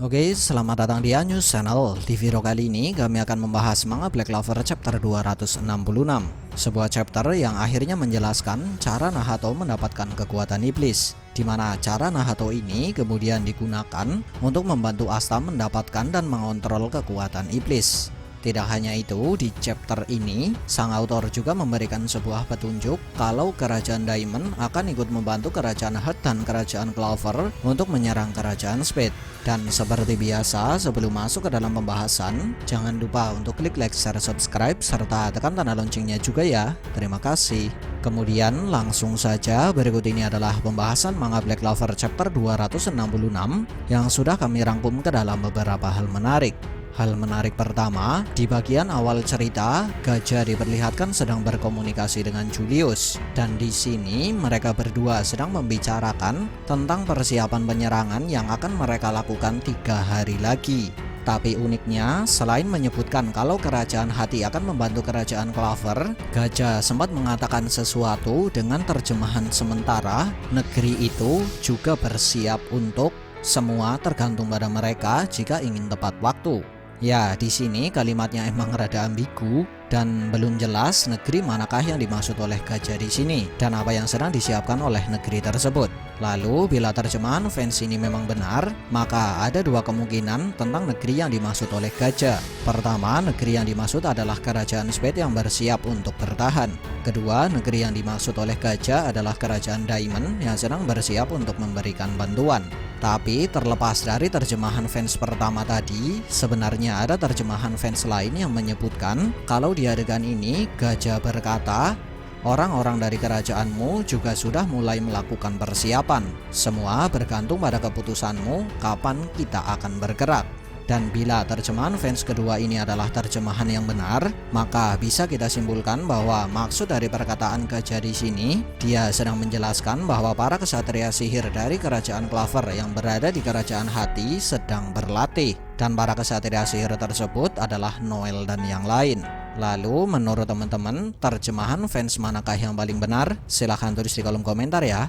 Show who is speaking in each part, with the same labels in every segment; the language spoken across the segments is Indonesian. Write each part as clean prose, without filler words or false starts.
Speaker 1: Oke, selamat datang di News Channel. Di video kali ini kami akan membahas manga Black Clover chapter 266. Sebuah chapter yang akhirnya menjelaskan cara Nahato mendapatkan kekuatan iblis, di mana cara Nahato ini kemudian digunakan untuk membantu Asta mendapatkan dan mengontrol kekuatan iblis. Tidak hanya itu, di chapter ini sang autor juga memberikan sebuah petunjuk kalau kerajaan Diamond akan ikut membantu kerajaan Heart dan kerajaan Clover untuk menyerang kerajaan Spade. Dan seperti biasa, sebelum masuk ke dalam pembahasan, jangan lupa untuk klik like, share, subscribe, serta tekan tanda loncengnya juga ya. Terima kasih. Kemudian langsung saja, berikut ini adalah pembahasan manga Black Clover chapter 266 yang sudah kami rangkum ke dalam beberapa hal menarik. Hal menarik pertama, di bagian awal cerita, Gajah diperlihatkan sedang berkomunikasi dengan Julius, dan di sini mereka berdua sedang membicarakan tentang persiapan penyerangan yang akan mereka lakukan 3 hari lagi. Tapi uniknya, selain menyebutkan kalau kerajaan Hati akan membantu kerajaan Clover, Gajah sempat mengatakan sesuatu dengan terjemahan sementara, negeri itu juga bersiap untuk semua tergantung pada mereka jika ingin tepat waktu. Ya, di sini kalimatnya emang rada ambigu dan belum jelas negeri manakah yang dimaksud oleh Gajah di sini dan apa yang sedang disiapkan oleh negeri tersebut. Lalu, bila terjemahan fans ini memang benar, maka ada 2 kemungkinan tentang negeri yang dimaksud oleh Gajah. Pertama, negeri yang dimaksud adalah kerajaan Spade yang bersiap untuk bertahan. Kedua, negeri yang dimaksud oleh Gajah adalah kerajaan Diamond yang sedang bersiap untuk memberikan bantuan. Tapi terlepas dari terjemahan fans pertama tadi, sebenarnya ada terjemahan fans lain yang menyebutkan kalau di adegan ini Gajah berkata, orang-orang dari kerajaanmu juga sudah mulai melakukan persiapan. Semua bergantung pada keputusanmu kapan kita akan bergerak. Dan bila terjemahan fans kedua ini adalah terjemahan yang benar, maka bisa kita simpulkan bahwa maksud dari perkataan Gajah di sini, dia sedang menjelaskan bahwa para kesatria sihir dari kerajaan Clover yang berada di kerajaan Hati sedang berlatih, dan para kesatria sihir tersebut adalah Noel dan yang lain. Lalu menurut teman-teman, terjemahan fans manakah yang paling benar? Silahkan tulis di kolom komentar ya.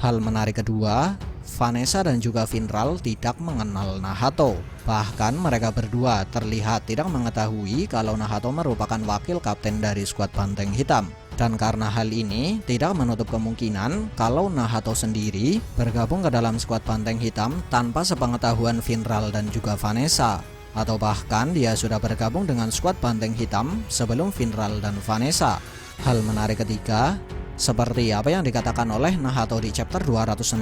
Speaker 1: Hal menarik kedua, Vanessa dan juga Vinral tidak mengenal Nahato. Bahkan mereka berdua terlihat tidak mengetahui kalau Nahato merupakan wakil kapten dari skuad Banteng Hitam. Dan karena hal ini tidak menutup kemungkinan kalau Nahato sendiri bergabung ke dalam skuad Banteng Hitam tanpa sepengetahuan Vinral dan juga Vanessa. Atau bahkan dia sudah bergabung dengan skuad Banteng Hitam sebelum Vinral dan Vanessa. Hal menarik ketiga, seperti apa yang dikatakan oleh Nahato di chapter 266,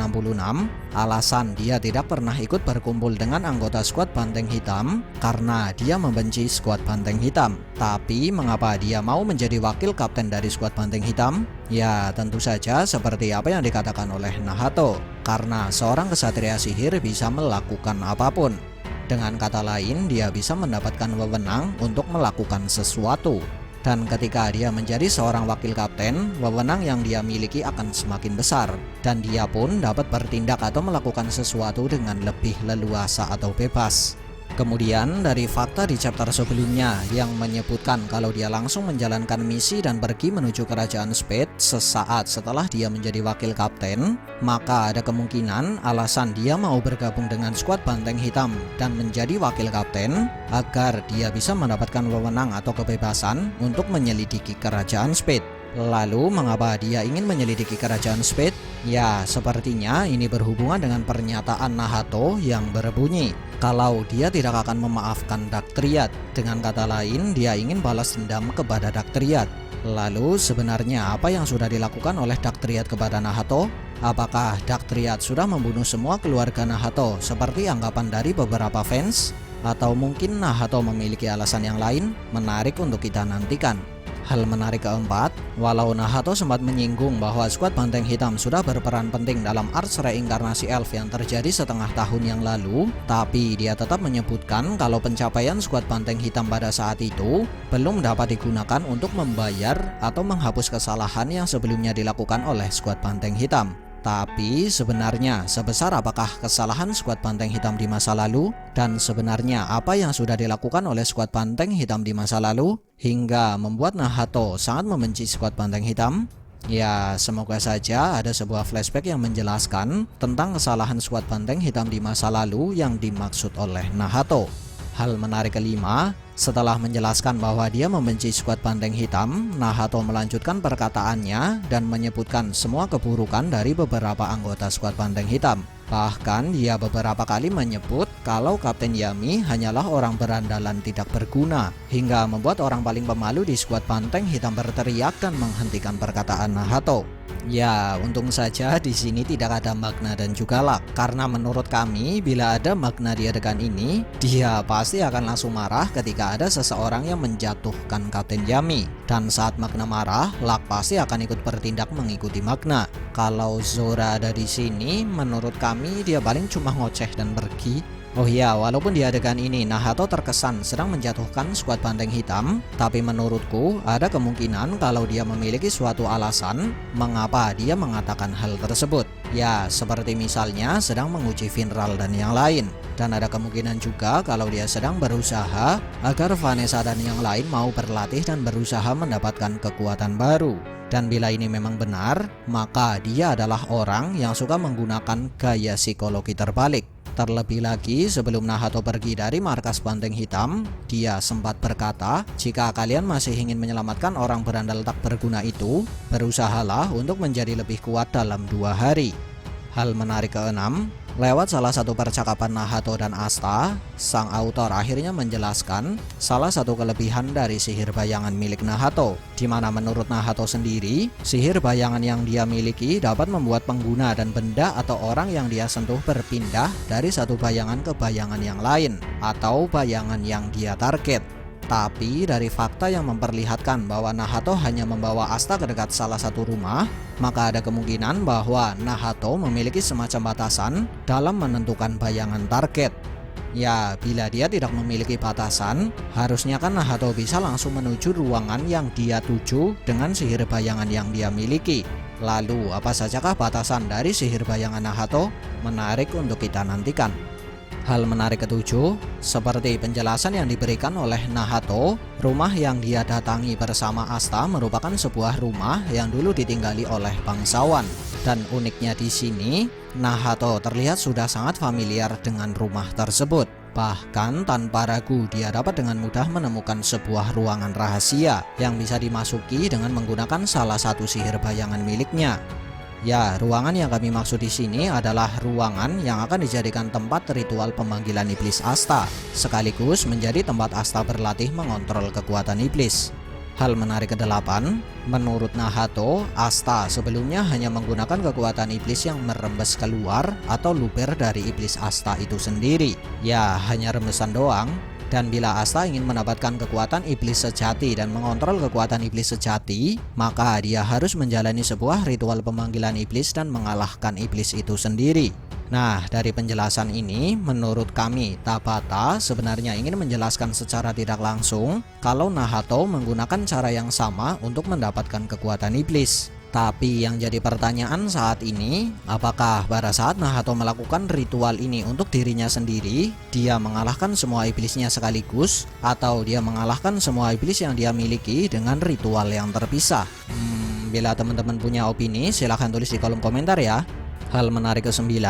Speaker 1: alasan dia tidak pernah ikut berkumpul dengan anggota skuad Banteng Hitam karena dia membenci skuad Banteng Hitam. Tapi mengapa dia mau menjadi wakil kapten dari skuad Banteng Hitam? Ya, tentu saja seperti apa yang dikatakan oleh Nahato, karena seorang kesatria sihir bisa melakukan apapun. Dengan kata lain, dia bisa mendapatkan wewenang untuk melakukan sesuatu. Dan ketika dia menjadi seorang wakil kapten, wewenang yang dia miliki akan semakin besar. Dan dia pun dapat bertindak atau melakukan sesuatu dengan lebih leluasa atau bebas. Kemudian dari fakta di chapter sebelumnya yang menyebutkan kalau dia langsung menjalankan misi dan pergi menuju kerajaan Spade sesaat setelah dia menjadi wakil kapten, maka ada kemungkinan alasan dia mau bergabung dengan skuad Banteng Hitam dan menjadi wakil kapten agar dia bisa mendapatkan wewenang atau kebebasan untuk menyelidiki kerajaan Spade. Lalu mengapa dia ingin menyelidiki kerajaan Spade? Ya, sepertinya ini berhubungan dengan pernyataan Nahato yang berbunyi kalau dia tidak akan memaafkan Dactriad. Dengan kata lain, dia ingin balas dendam kepada Dactriad. Lalu sebenarnya apa yang sudah dilakukan oleh Dactriad kepada Nahato? Apakah Dactriad sudah membunuh semua keluarga Nahato seperti anggapan dari beberapa fans? Atau mungkin Nahato memiliki alasan yang lain? Menarik untuk kita nantikan. Hal menarik keempat, walau Nahato sempat menyinggung bahwa skuad Banteng Hitam sudah berperan penting dalam arts reinkarnasi elf yang terjadi setengah tahun yang lalu, tapi dia tetap menyebutkan kalau pencapaian skuad Banteng Hitam pada saat itu belum dapat digunakan untuk membayar atau menghapus kesalahan yang sebelumnya dilakukan oleh skuad Banteng Hitam. Tapi sebenarnya sebesar apakah kesalahan skuad Banteng Hitam di masa lalu? Dan sebenarnya apa yang sudah dilakukan oleh skuad Banteng Hitam di masa lalu hingga membuat Nahato sangat membenci skuad Banteng Hitam? Ya, semoga saja ada sebuah flashback yang menjelaskan tentang kesalahan skuad Banteng Hitam di masa lalu yang dimaksud oleh Nahato. Hal menarik kelima, setelah menjelaskan bahwa dia membenci skuad Banteng Hitam, Nahato melanjutkan perkataannya dan menyebutkan semua keburukan dari beberapa anggota skuad Banteng Hitam. Bahkan dia beberapa kali menyebut kalau Kapten Yami hanyalah orang berandalan tidak berguna, hingga membuat orang paling pemalu di skuad Banteng Hitam berteriak dan menghentikan perkataan Nahato. Ya, untung saja di sini tidak ada makna dan juga Luck, karena menurut kami bila ada makna di adegan ini, dia pasti akan langsung marah ketika ada seseorang yang menjatuhkan Kapten Yami. Dan saat makna marah, Luck pasti akan ikut bertindak mengikuti makna. Kalau Zora ada di sini, menurut kami dia paling cuma ngoceh dan pergi. Oh iya, walaupun di adegan ini Nahato terkesan sedang menjatuhkan skuad Banteng Hitam, tapi menurutku ada kemungkinan kalau dia memiliki suatu alasan mengapa dia mengatakan hal tersebut. Ya, seperti misalnya sedang menguji Vinral dan yang lain. Dan ada kemungkinan juga kalau dia sedang berusaha agar Vanessa dan yang lain mau berlatih dan berusaha mendapatkan kekuatan baru. Dan bila ini memang benar, maka dia adalah orang yang suka menggunakan gaya psikologi terbalik. Terlebih lagi, sebelum Nahato pergi dari markas Banteng Hitam, dia sempat berkata, jika kalian masih ingin menyelamatkan orang berandal tak berguna itu, berusahalah untuk menjadi lebih kuat dalam 2 hari. Hal menarik keenam, lewat salah satu percakapan Nahato dan Asta, sang autor akhirnya menjelaskan salah satu kelebihan dari sihir bayangan milik Nahato, di mana menurut Nahato sendiri, sihir bayangan yang dia miliki dapat membuat pengguna dan benda atau orang yang dia sentuh berpindah dari satu bayangan ke bayangan yang lain, atau bayangan yang dia target. Tapi dari fakta yang memperlihatkan bahwa Nahato hanya membawa Asta ke dekat salah satu rumah, maka ada kemungkinan bahwa Nahato memiliki semacam batasan dalam menentukan bayangan target. Ya, bila dia tidak memiliki batasan, harusnya kan Nahato bisa langsung menuju ruangan yang dia tuju dengan sihir bayangan yang dia miliki. Lalu, apa sajakah batasan dari sihir bayangan Nahato? Menarik untuk kita nantikan. Hal menarik ketujuh, seperti penjelasan yang diberikan oleh Nahato, rumah yang dia datangi bersama Asta merupakan sebuah rumah yang dulu ditinggali oleh bangsawan. Dan uniknya di sini, Nahato terlihat sudah sangat familiar dengan rumah tersebut. Bahkan tanpa ragu dia dapat dengan mudah menemukan sebuah ruangan rahasia yang bisa dimasuki dengan menggunakan salah satu sihir bayangan miliknya. Ya, ruangan yang kami maksud di sini adalah ruangan yang akan dijadikan tempat ritual pemanggilan iblis Asta, sekaligus menjadi tempat Asta berlatih mengontrol kekuatan iblis. Hal menarik ke-8, menurut Nahato, Asta sebelumnya hanya menggunakan kekuatan iblis yang merembes keluar atau luber dari iblis Asta itu sendiri. Ya, hanya rembesan doang. Dan bila Asta ingin mendapatkan kekuatan iblis sejati dan mengontrol kekuatan iblis sejati, maka dia harus menjalani sebuah ritual pemanggilan iblis dan mengalahkan iblis itu sendiri. Nah, dari penjelasan ini, menurut kami, Tabata sebenarnya ingin menjelaskan secara tidak langsung kalau Nahato menggunakan cara yang sama untuk mendapatkan kekuatan iblis. Tapi yang jadi pertanyaan saat ini, apakah pada saat Nahato melakukan ritual ini untuk dirinya sendiri, dia mengalahkan semua iblisnya sekaligus, atau dia mengalahkan semua iblis yang dia miliki dengan ritual yang terpisah? Bila teman-teman punya opini, silahkan tulis di kolom komentar ya. Hal menarik ke-9,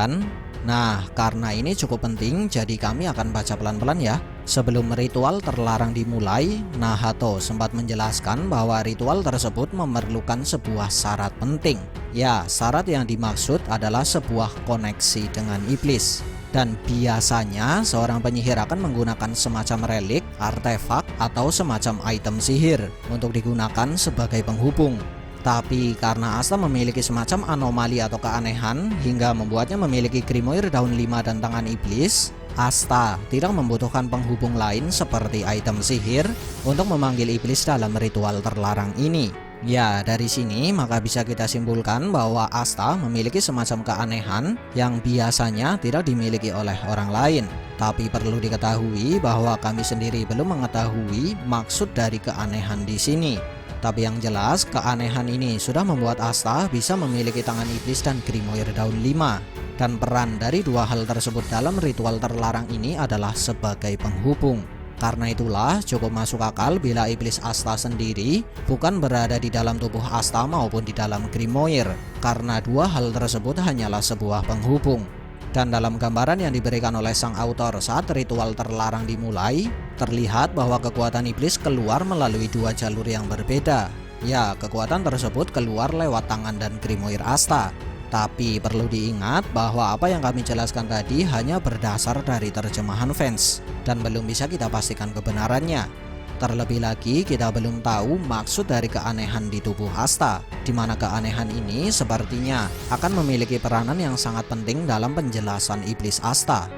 Speaker 1: nah karena ini cukup penting, jadi kami akan baca pelan-pelan ya. Sebelum ritual terlarang dimulai, Nahato sempat menjelaskan bahwa ritual tersebut memerlukan sebuah syarat penting. Ya, syarat yang dimaksud adalah sebuah koneksi dengan iblis. Dan biasanya seorang penyihir akan menggunakan semacam relik, artefak, atau semacam item sihir untuk digunakan sebagai penghubung. Tapi karena Asta memiliki semacam anomali atau keanehan hingga membuatnya memiliki Grimoire daun 5 dan tangan iblis, Asta tidak membutuhkan penghubung lain seperti item sihir untuk memanggil iblis dalam ritual terlarang ini. Ya, dari sini maka bisa kita simpulkan bahwa Asta memiliki semacam keanehan yang biasanya tidak dimiliki oleh orang lain. Tapi perlu diketahui bahwa kami sendiri belum mengetahui maksud dari keanehan di sini. Tapi yang jelas, keanehan ini sudah membuat Asta bisa memiliki tangan iblis dan Grimoire daun 5. Dan peran dari dua hal tersebut dalam ritual terlarang ini adalah sebagai penghubung. Karena itulah cukup masuk akal bila iblis Asta sendiri bukan berada di dalam tubuh Asta maupun di dalam Grimoire, karena dua hal tersebut hanyalah sebuah penghubung. Dan dalam gambaran yang diberikan oleh sang autor saat ritual terlarang dimulai, terlihat bahwa kekuatan iblis keluar melalui dua jalur yang berbeda. Ya, kekuatan tersebut keluar lewat tangan dan Grimoire Asta. Tapi perlu diingat bahwa apa yang kami jelaskan tadi hanya berdasar dari terjemahan fans dan belum bisa kita pastikan kebenarannya. Terlebih lagi kita belum tahu maksud dari keanehan di tubuh Asta, di mana keanehan ini sepertinya akan memiliki peranan yang sangat penting dalam penjelasan iblis Asta.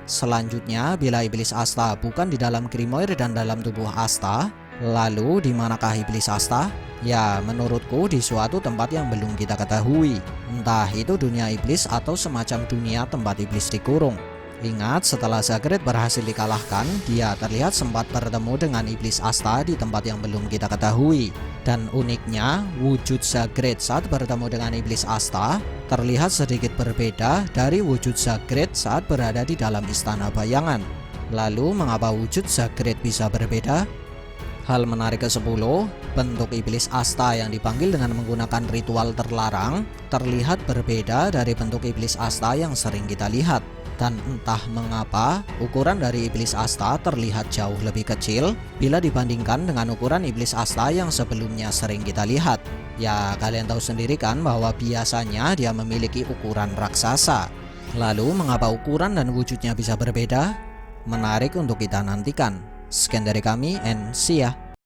Speaker 1: Selanjutnya, bila iblis Asta bukan di dalam Grimoire dan dalam tubuh Asta, lalu di manakah iblis Asta? Ya, menurutku di suatu tempat yang belum kita ketahui. Entah itu dunia iblis atau semacam dunia tempat iblis dikurung. Ingat, setelah Zagreed berhasil dikalahkan, dia terlihat sempat bertemu dengan iblis Asta di tempat yang belum kita ketahui. Dan uniknya, wujud Zagreed saat bertemu dengan iblis Asta terlihat sedikit berbeda dari wujud Zagreed saat berada di dalam istana bayangan. Lalu, mengapa wujud Zagreed bisa berbeda? Hal menarik ke-10, bentuk iblis Asta yang dipanggil dengan menggunakan ritual terlarang terlihat berbeda dari bentuk iblis Asta yang sering kita lihat. Dan entah mengapa, ukuran dari iblis Asta terlihat jauh lebih kecil bila dibandingkan dengan ukuran iblis Asta yang sebelumnya sering kita lihat. Ya, kalian tahu sendiri kan bahwa biasanya dia memiliki ukuran raksasa. Lalu, mengapa ukuran dan wujudnya bisa berbeda? Menarik untuk kita nantikan. Sekian dari kami, and see ya.